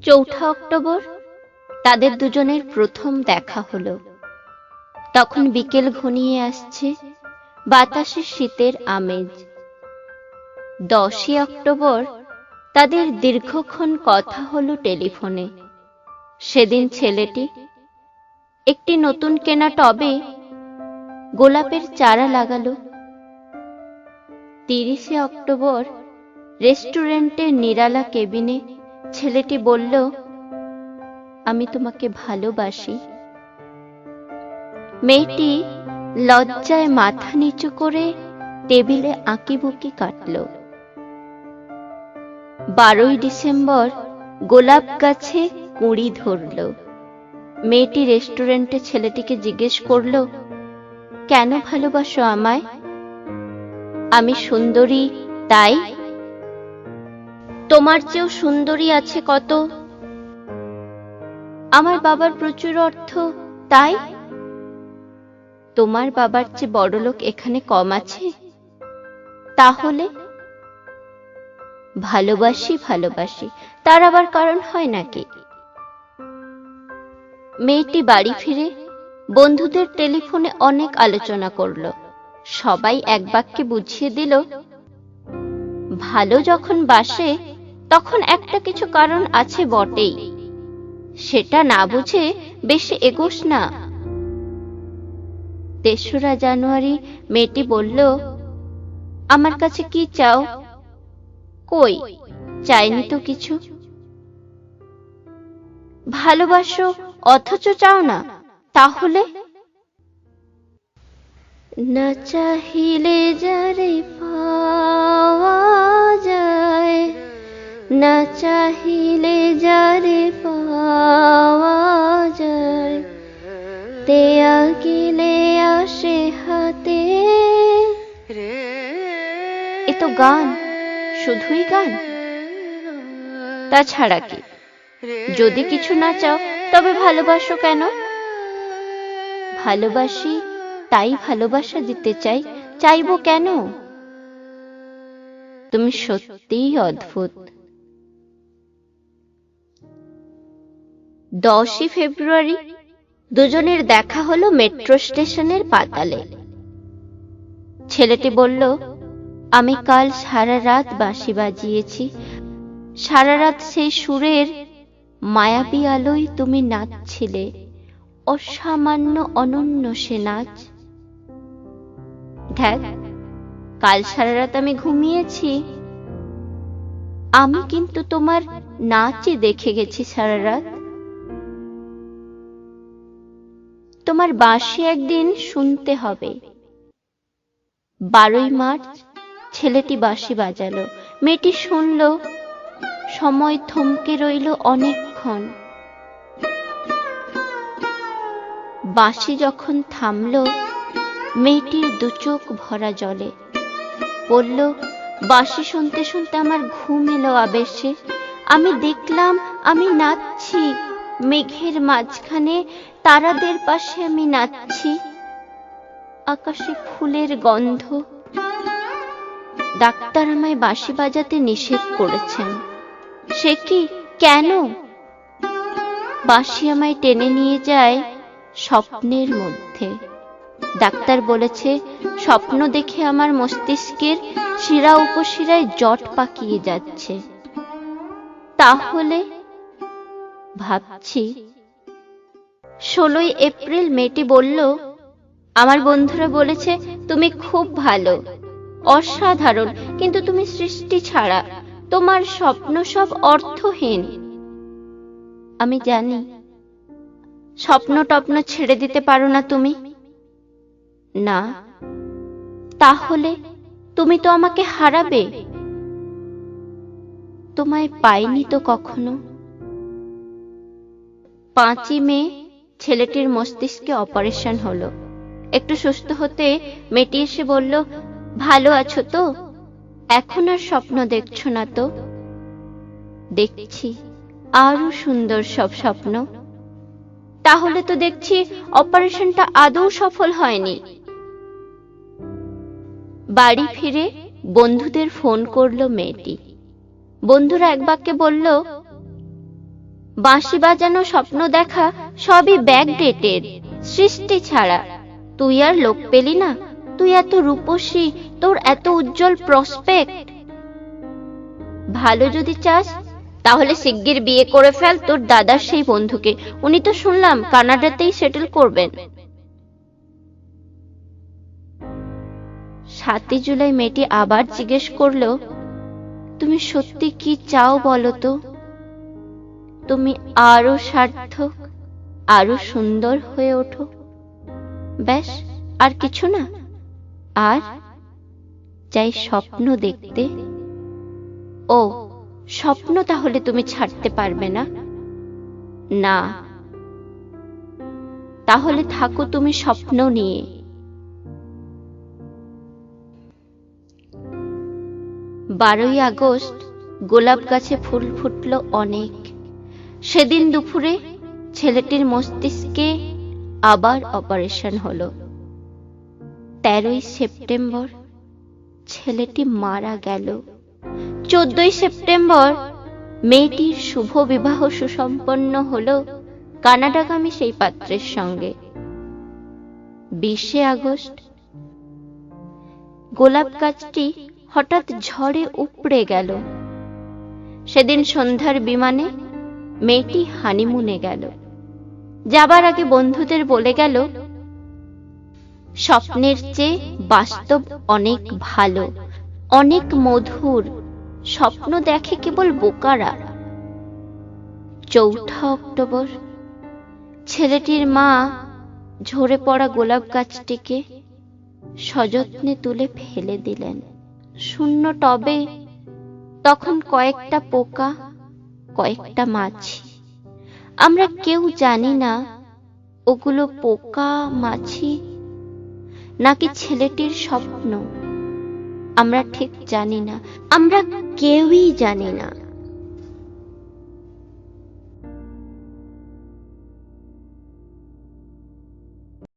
4 October তাদের দুজনের প্রথম দেখা হলো। তখন বিকেল ঘনিয়ে আসছে, বাতাসে শীতের আমেজ। 10 অক্টোবর তাদের দীর্ঘক্ষণ কথা হলো টেলিফোনে। সেদিন ছেলেটি একটি নতুন কেনা টবে গোলাপের চারা লাগালো। 30 অক্টোবর রেস্টুরেন্টের নিরালা কেবিনে ছেলেটি বলল, আমি তোমাকে ভালোবাসি। মেয়েটি লজ্জায় মাথা নিচু করে টেবিলে আঁকিবুকি কাটল। 12 ডিসেম্বর গোলাপ গাছে কুঁড়ি ধরল। মেয়েটি রেস্টুরেন্টে ছেলেটিকে জিজ্ঞেস করল, কেন ভালোবাসো আমায়? আমি সুন্দরী তাই? তোমার চেয়েও সুন্দরী আছে কত। আমার বাবার প্রচুর অর্থ তাই? তোমার বাবার চেয়ে বড়লোক এখানে কম আছে? তাহলে ভালোবাসি ভালোবাসি, তার আবার কারণ হয় নাকি? মেয়েটি বাড়ি ফিরে বন্ধুদের টেলিফোনে অনেক আলোচনা করল। সবাই এক বাক্যে বুঝিয়ে দিল, ভালো যখন বাসে তখন একটা কিছু কারণ আছে বটেই, সেটা না বুঝে বেশি এগোস না। 3রা জানুয়ারি মেয়েটি বলল, আমার কাছে কি চাও? কই, চাইনি তো কিছু। ভালোবাসো অথচ চাও না, তাহলে? না চাহিলে যারে পাওয়া যায়, না চাহিলে যারে পাওয়া যায়, দেয়া গেলে আসে হাতে। এ তো গান, শুধুই গান। তাছাড়া কি? যদি কিছু না চাও তবে ভালোবাসো কেন? ভালোবাসি তাই ভালোবাসা দিতে চাই, চাইবো কেন? তুমি সত্যিই অদ্ভুত। 10 ফেব্রুয়ারি দুজনের দেখা হলো মেট্রো স্টেশনের পাতালে। ছেলেটি বলল, আমি কাল সারা রাত বাঁশি বাজিয়েছি, সারা রাত সেই সুরের মায়াবী আলোয় তুমি নাচছিলে, অসামান্য অনন্য সে নাচ। দেখ, কাল সারা রাত আমি ঘুমিয়েছি, আমি কিন্তু তোমার নাচই দেখে গেছি সারা রাত। তোমার বাঁশি একদিন শুনতে হবে। 12 মার্চ ছেলেটি বাঁশি বাজালো। মেয়েটি শুনল। সময় থমকে রইল অনেকক্ষণ। বাঁশি যখন থামল, মেয়েটির 2 চোখ ভরা জলে। বলল, বাঁশি শুনতে শুনতে আমার ঘুম এলো আবেশে। আমি দেখলাম আমি নাচছি, মেঘের মাঝখানে তারাদের পাশে আমি নাচছি, আকাশে ফুলের গন্ধ। ডাক্তার আমায় বাঁশি বাজাতে নিষেধ করেছেন। সে কি, কেন? বাঁশি আমায় টেনে নিয়ে যায় স্বপ্নের মধ্যে। ডাক্তার বলেছে, স্বপ্ন দেখে আমার মস্তিষ্কের শিরা উপশিরায় জট পাকিয়ে যাচ্ছে। তাহলে ভাবছি। 16 এপ্রিল মেয়েটি বলল, আমার বন্ধুরা বলেছে তুমি খুব ভালো, অসাধারণ, কিন্তু তুমি সৃষ্টি ছাড়া, তোমার স্বপ্ন সব অর্থহীন। আমি জানি, স্বপ্ন টপ্ন ছেড়ে দিতে পারো না তুমি। না, তাহলে তুমি তো আমাকে হারাবে। তোমায় পাইনি তো কখনো। 5 মে ছেলেটির মস্তিষ্কে অপারেশন হলো। একটু সুস্থ হতে মেয়েটি এসে বলল, ভালো আছো তো? এখন আর স্বপ্ন দেখছো না তো? দেখছি আরো সুন্দর সব স্বপ্ন। তাহলে তো দেখছি অপারেশনটা আদৌ সফল হয়নি। বাড়ি ফিরে বন্ধুদের ফোন করলো মেয়েটি। বন্ধুরা এক বাক্যে বলল, বাঁশি বাজানো, স্বপ্ন দেখা সবই ব্যাকডেটেড, সৃষ্টি ছাড়া। তুই আর লোক পেলি না? তুই এত রূপসী, তোর এত উজ্জ্বল প্রসপেক্ট। ভালো যদি চাস তাহলে শিগগির বিয়ে করে ফেল তোর দাদার সেই বন্ধুকে। উনি তো শুনলাম কানাডাতেই সেটেল করবেন। 7 জুলাই মেয়েটি আবার জিজ্ঞেস করলো, তুমি সত্যি কি চাও বলো তো? তুমি আরো সার্থক, আরো সুন্দর হয়ে ওঠো, ব্যাস, আর কিছু না? আর চাই স্বপ্ন দেখতে। ও, স্বপ্ন তাহলে তুমি ছাড়তে পারবে না? না। তাহলে থাকো তুমি স্বপ্ন নিয়ে। 12ই আগস্ট গোলাপ গাছে ফুল ফুটলো অনেক। সেদিন দুপুরে ছেলেটির মস্তিষ্কে আবার অপারেশন হলো। 13ই সেপ্টেম্বর ছেলেটি মারা গেল। 14ই সেপ্টেম্বর মেয়েটির শুভ বিবাহ সুসম্পন্ন হলো কানাডাগামী সেই পাত্রের সঙ্গে। 20শে আগস্ট গোলাপ গাছটি হঠাৎ ঝড়ে উপড়ে গেল। সেদিন সন্ধ্যার বিমানে মেয়েটি হানিমুনে গেল। যাবার আগে বন্ধুদের বলে গেল, স্বপ্নের চেয়ে বাস্তব অনেক ভালো, অনেক মধুর। স্বপ্ন দেখে কেবল বোকারা। 4 অক্টোবর ছেলেটির মা ঝরে পড়া গোলাপ গাছটিকে সযত্নে তুলে ফেলে দিলেন। শূন্য টবে তখন কয়েকটা পোকা, কয়েকটা মাছি। আমরা কেউ জানি না ওগুলো পোকা, মাছি নাকি ছেলেটির স্বপ্ন। আমরা ঠিক জানি না, আমরা কেউই জানি না।